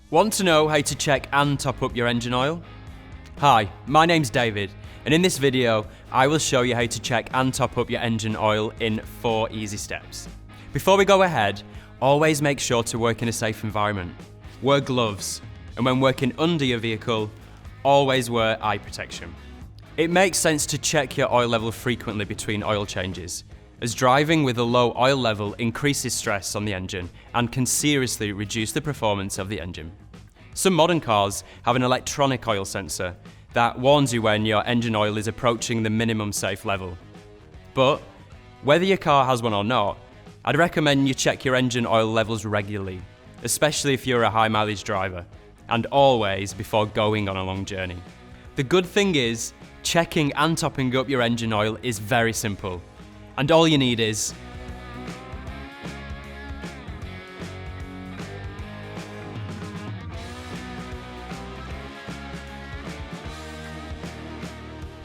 Want to know how to check and top up your engine oil? Hi, my name's David, and in this video, I will show you how to check and top up your engine oil in 4 easy steps. Before we go ahead, always make sure to work in a safe environment. Wear gloves, and when working under your vehicle, always wear eye protection. It makes sense to check your oil level frequently between oil changes, as driving with a low oil level increases stress on the engine and can seriously reduce the performance of the engine. Some modern cars have an electronic oil sensor that warns you when your engine oil is approaching the minimum safe level. But whether your car has one or not, I'd recommend you check your engine oil levels regularly, especially if you're a high mileage driver, and always before going on a long journey. The good thing is, checking and topping up your engine oil is very simple. And all you need is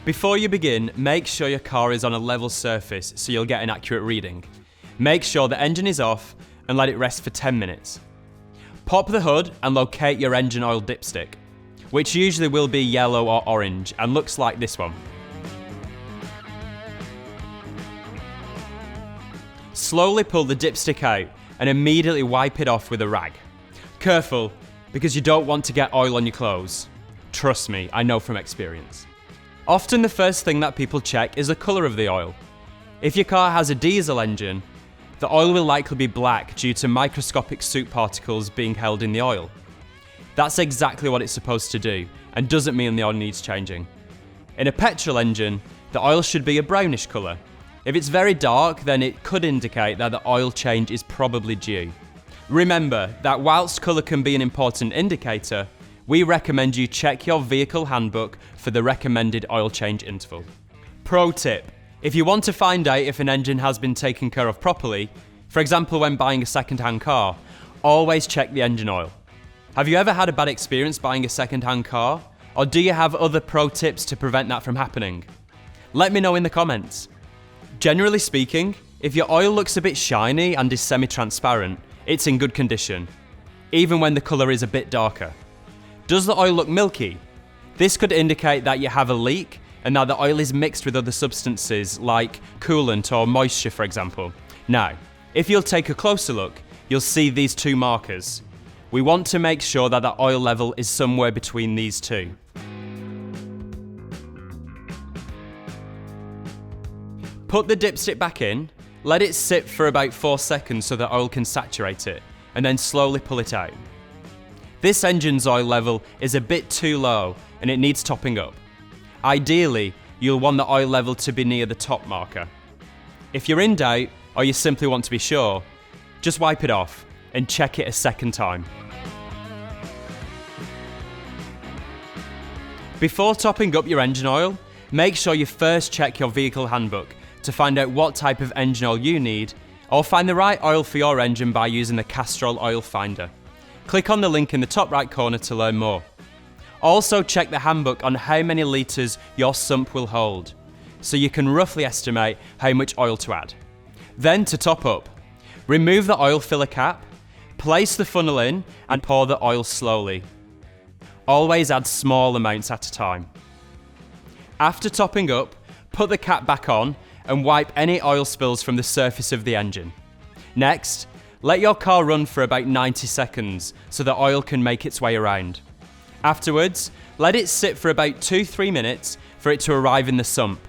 before you begin, make sure your car is on a level surface so you'll get an accurate reading. Make sure the engine is off and let it rest for 10 minutes. Pop the hood and locate your engine oil dipstick, which usually will be yellow or orange and looks like this one. Slowly pull the dipstick out and immediately wipe it off with a rag. Careful, because you don't want to get oil on your clothes. Trust me, I know from experience. Often the first thing that people check is the colour of the oil. If your car has a diesel engine, the oil will likely be black due to microscopic soot particles being held in the oil. That's exactly what it's supposed to do, and doesn't mean the oil needs changing. In a petrol engine, the oil should be a brownish colour. If it's very dark, then it could indicate that the oil change is probably due. Remember that whilst colour can be an important indicator, we recommend you check your vehicle handbook for the recommended oil change interval. Pro tip: if you want to find out if an engine has been taken care of properly, for example when buying a second-hand car, always check the engine oil. Have you ever had a bad experience buying a second-hand car? Or do you have other pro tips to prevent that from happening? Let me know in the comments. Generally speaking, if your oil looks a bit shiny and is semi-transparent, it's in good condition, even when the colour is a bit darker. Does the oil look milky? This could indicate that you have a leak and that the oil is mixed with other substances like coolant or moisture, for example. Now, if you'll take a closer look, you'll see these 2 markers. We want to make sure that the oil level is somewhere between these 2. Put the dipstick back in, let it sit for about 4 seconds so the oil can saturate it, and then slowly pull it out. This engine's oil level is a bit too low and it needs topping up. Ideally, you'll want the oil level to be near the top marker. If you're in doubt, or you simply want to be sure, just wipe it off and check it a second time. Before topping up your engine oil, make sure you first check your vehicle handbook to find out what type of engine oil you need, or find the right oil for your engine by using the Castrol Oil Finder. Click on the link in the top right corner to learn more. Also check the handbook on how many litres your sump will hold, so you can roughly estimate how much oil to add. Then to top up, remove the oil filler cap, place the funnel in and pour the oil slowly. Always add small amounts at a time. After topping up, put the cap back on and wipe any oil spills from the surface of the engine. Next, let your car run for about 90 seconds so the oil can make its way around. Afterwards, let it sit for about 2-3 minutes for it to arrive in the sump.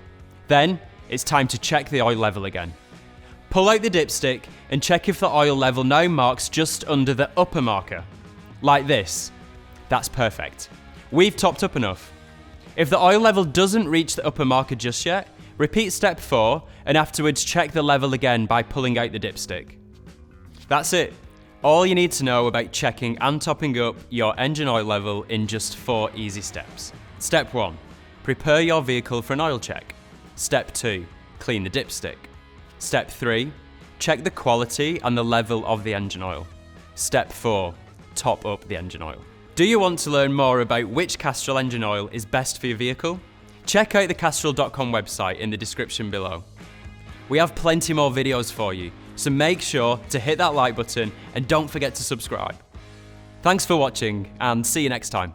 Then, it's time to check the oil level again. Pull out the dipstick and check if the oil level now marks just under the upper marker. Like this. That's perfect. We've topped up enough. If the oil level doesn't reach the upper marker just yet, repeat step 4 and afterwards check the level again by pulling out the dipstick. That's it. All you need to know about checking and topping up your engine oil level in just 4 easy steps. Step 1. Prepare your vehicle for an oil check. Step 2. Clean the dipstick. Step 3. Check the quality and the level of the engine oil. Step 4. Top up the engine oil. Do you want to learn more about which Castrol engine oil is best for your vehicle? Check out the Castrol.com website in the description below. We have plenty more videos for you, so make sure to hit that like button and don't forget to subscribe. Thanks for watching, and see you next time.